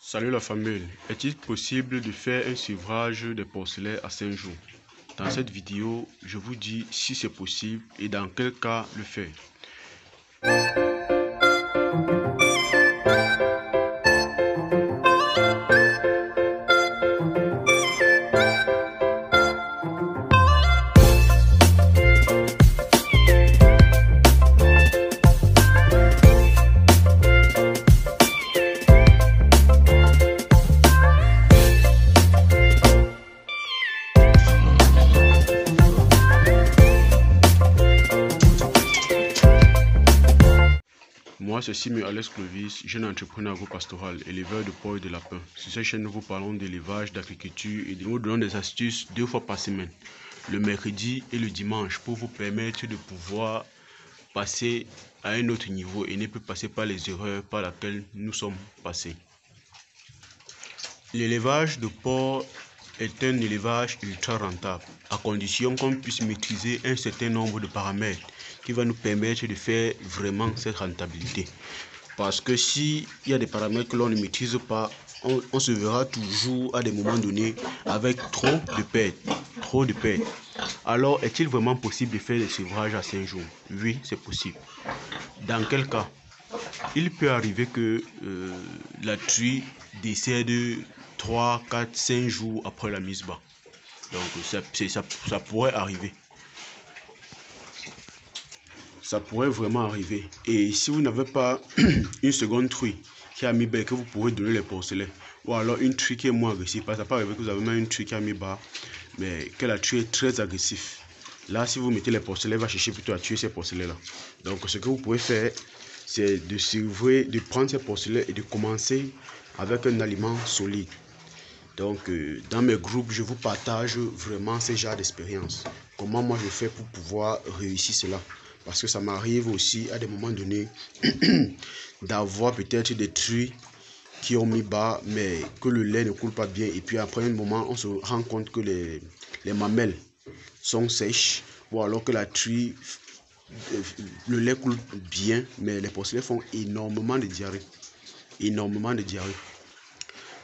Salut la famille, est-il possible de faire un sevrage des porcelets à 5 jours? Dans cette vidéo, je vous dis si c'est possible et dans quel cas le faire. Moi, c'est Simon Alex Clovis, jeune entrepreneur agro-pastoral, éleveur de porcs et de lapins. Sur cette chaîne, nous vous parlons d'élevage, d'agriculture et nous vous donnons des astuces 2 fois par semaine, le mercredi et le dimanche, pour vous permettre de pouvoir passer à un autre niveau et ne plus passer par les erreurs par lesquelles nous sommes passés. L'élevage de porcs est un élevage ultra rentable, à condition qu'on puisse maîtriser un certain nombre de paramètres qui va nous permettre de faire vraiment cette rentabilité. Parce que s'il y a des paramètres que l'on ne maîtrise pas, on se verra toujours à des moments donnés avec trop de pertes. Alors, est-il vraiment possible de faire des sevrages à 5 jours? Oui, c'est possible. Dans quel cas? Il peut arriver que la truie décède 3, 4, 5 jours après la mise bas. Donc ça pourrait arriver. Ça pourrait vraiment arriver. Et si vous n'avez pas une seconde truie qui a mis bas et que vous pouvez donner les porcelets, ou alors une truie qui est moins agressive, parce que ça peut arriver que vous avez même une truie qui a mis bas, mais que la truie est très agressive. Là, si vous mettez les porcelets, elle va chercher plutôt à tuer ces porcelets-là. Donc, ce que vous pouvez faire, c'est de sevrer, de prendre ces porcelets et de commencer avec un aliment solide. Donc, dans mes groupes, je vous partage vraiment ce genre d'expérience. Comment moi je fais pour pouvoir réussir cela. Parce que ça m'arrive aussi à des moments donnés d'avoir peut-être des truies qui ont mis bas, mais que le lait ne coule pas bien. Et puis après un moment, on se rend compte que les mamelles sont sèches, ou alors que la truie, le lait coule bien, mais les porcelets font énormément de diarrhée. Énormément de diarrhée.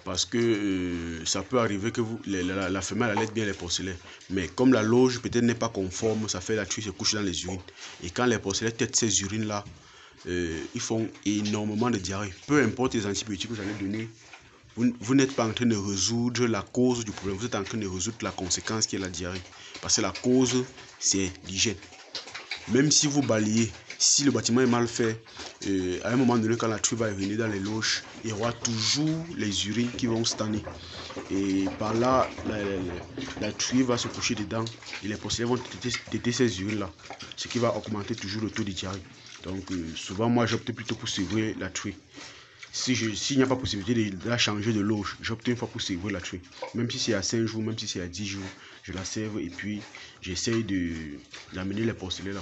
Parce que ça peut arriver que la femelle allaite bien les porcelets. Mais comme la loge peut-être n'est pas conforme, ça fait la truie se couche dans les urines. Et quand les porcelets têtent ces urines-là, ils font énormément de diarrhée. Peu importe les antibiotiques que vous allez donner, vous n'êtes pas en train de résoudre la cause du problème. Vous êtes en train de résoudre la conséquence qui est la diarrhée. Parce que la cause, c'est l'hygiène. Même si vous balayez, si le bâtiment est mal fait, à un moment donné, quand la truie va uriner dans les loges, il y aura toujours les urines qui vont stagner. Et par là, la truie va se coucher dedans et les porcelets vont téter ces urines-là, ce qui va augmenter toujours le taux de diarrhée. Donc, souvent, moi, j'opte plutôt pour sevrer la truie. S'il n'y a pas possibilité de la changer de loge, j'opte une fois pour sevrer la truie. Même si c'est à 5 jours, même si c'est à 10 jours, je la sèvre et puis j'essaye d'amener les porcelets là.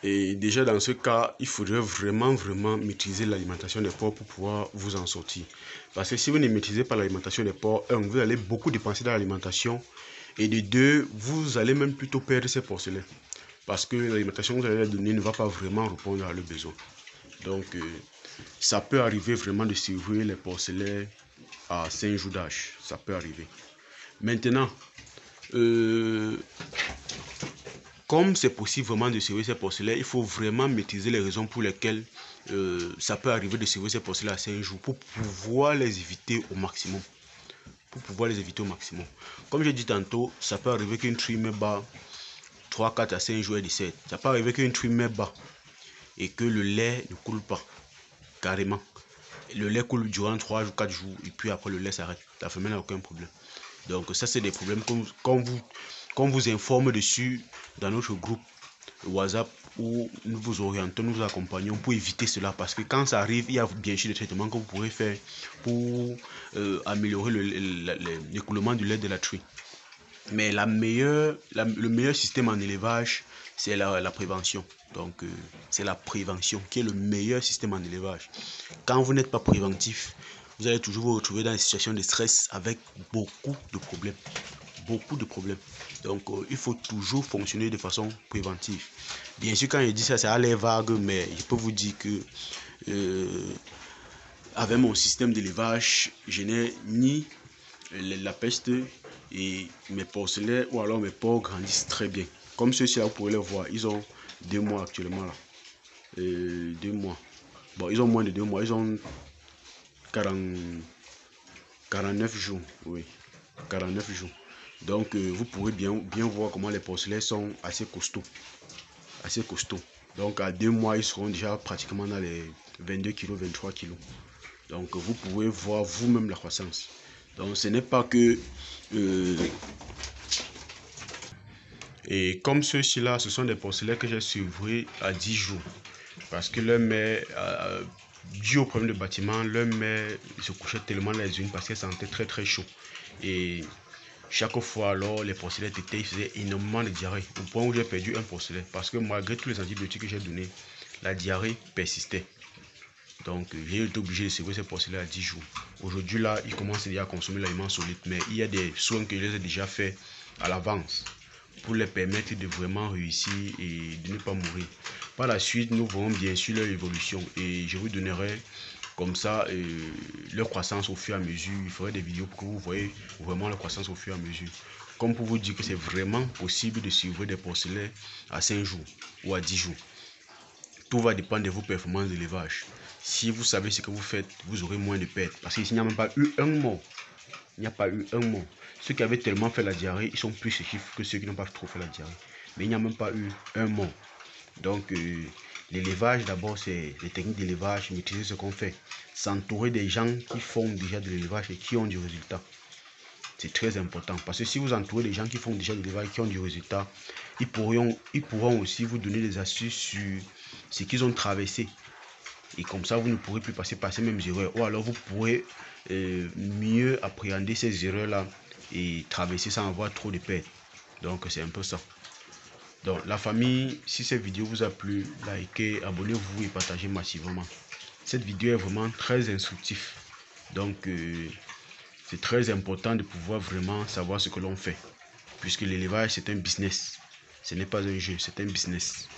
Et déjà dans ce cas, il faudrait vraiment maîtriser l'alimentation des porcs pour pouvoir vous en sortir. Parce que si vous ne maîtrisez pas l'alimentation des porcs, vous allez beaucoup dépenser dans l'alimentation. Et de 2, vous allez même plutôt perdre ces porcelets. Parce que l'alimentation que vous allez leur donner ne va pas vraiment répondre à leurs besoins. Donc, ça peut arriver vraiment de sevrer les porcelets à 5 jours d'âge. Ça peut arriver. Maintenant, comme c'est possible vraiment de sevrer ces porcelets, il faut vraiment maîtriser les raisons pour lesquelles ça peut arriver de sevrer ces porcelets à 5 jours pour pouvoir les éviter au maximum. Comme j'ai dit tantôt, ça peut arriver qu'une truie met bas 3, 4 à 5 jours et 17. Ça peut arriver qu'une truie met bas et que le lait ne coule pas carrément. Le lait coule durant 3 ou 4 jours et puis après le lait s'arrête. La femelle n'a aucun problème. Donc ça, c'est des problèmes qu'on vous informe dessus dans notre groupe WhatsApp où nous vous orientons, nous vous accompagnons pour éviter cela. Parce que quand ça arrive, il y a bien sûr des traitements que vous pourrez faire pour améliorer l'écoulement du lait de la truie. Mais le meilleur système en élevage, c'est la prévention. Donc, c'est la prévention qui est le meilleur système en élevage. Quand vous n'êtes pas préventif, vous allez toujours vous retrouver dans des situations de stress avec beaucoup de problèmes. Donc, il faut toujours fonctionner de façon préventive. Bien sûr, quand je dis ça, c'est à l'air vague, mais je peux vous dire que avec mon système d'élevage, je n'ai ni la peste et mes porcelets ou alors mes porcs grandissent très bien. Comme ceux-ci là, vous pouvez les voir, ils ont 2 mois actuellement là. 2 mois. Bon, ils ont moins de 2 mois, ils ont 49 jours, oui, 49 jours. Donc, vous pourrez bien voir comment les porcelets sont assez costauds. Assez costauds. Donc, à 2 mois, ils seront déjà pratiquement dans les 22 kg, 23 kg. Donc, vous pouvez voir vous-même la croissance. Donc, ce n'est pas que... et comme ceux-ci là, ce sont des porcelets que j'ai suivis à 10 jours. Parce que leur mère, dû au problème de bâtiment, leur mère se couchait tellement les unes parce qu'elle sentait très très chaud. Et chaque fois alors, les porcelets tétés faisaient énormément de diarrhée. Au point où j'ai perdu un porcelet. Parce que malgré tous les antibiotiques que j'ai donnés, la diarrhée persistait. Donc j'ai été obligé de suivre ces porcelets à 10 jours. Aujourd'hui là, ils commencent déjà à consommer l'aliment solide. Mais il y a des soins que je les ai déjà faits à l'avance pour les permettre de vraiment réussir et de ne pas mourir. Par la suite, nous verrons bien sûr leur évolution et je vous donnerai comme ça leur croissance au fur et à mesure. Il ferai des vidéos pour que vous voyez vraiment leur croissance au fur et à mesure. Comme pour vous dire que c'est vraiment possible de suivre des porcelets à 5 jours ou à 10 jours. Tout va dépendre de vos performances d'élevage. Si vous savez ce que vous faites, vous aurez moins de pertes. Parce qu'ici, il n'y a même pas eu un mort. Il n'y a pas eu un mort. Ceux qui avaient tellement fait la diarrhée, ils sont plus chétifs que ceux qui n'ont pas trop fait la diarrhée. Mais il n'y a même pas eu un mort. Donc, l'élevage, d'abord, c'est les techniques d'élevage, maîtriser ce qu'on fait. S'entourer des gens qui font déjà de l'élevage et qui ont du résultat. C'est très important. Parce que si vous entourez des gens qui font déjà de l'élevage et qui ont du résultat, ils pourront aussi vous donner des astuces sur ce qu'ils ont traversé. Et comme ça, vous ne pourrez plus passer par ces mêmes erreurs. Ou alors, vous pourrez mieux appréhender ces erreurs-là et traverser sans avoir trop de pertes. Donc, c'est un peu ça. Donc, la famille, si cette vidéo vous a plu, likez, abonnez-vous et partagez massivement. Cette vidéo est vraiment très instructive. Donc, c'est très important de pouvoir vraiment savoir ce que l'on fait. Puisque l'élevage, c'est un business. Ce n'est pas un jeu, c'est un business.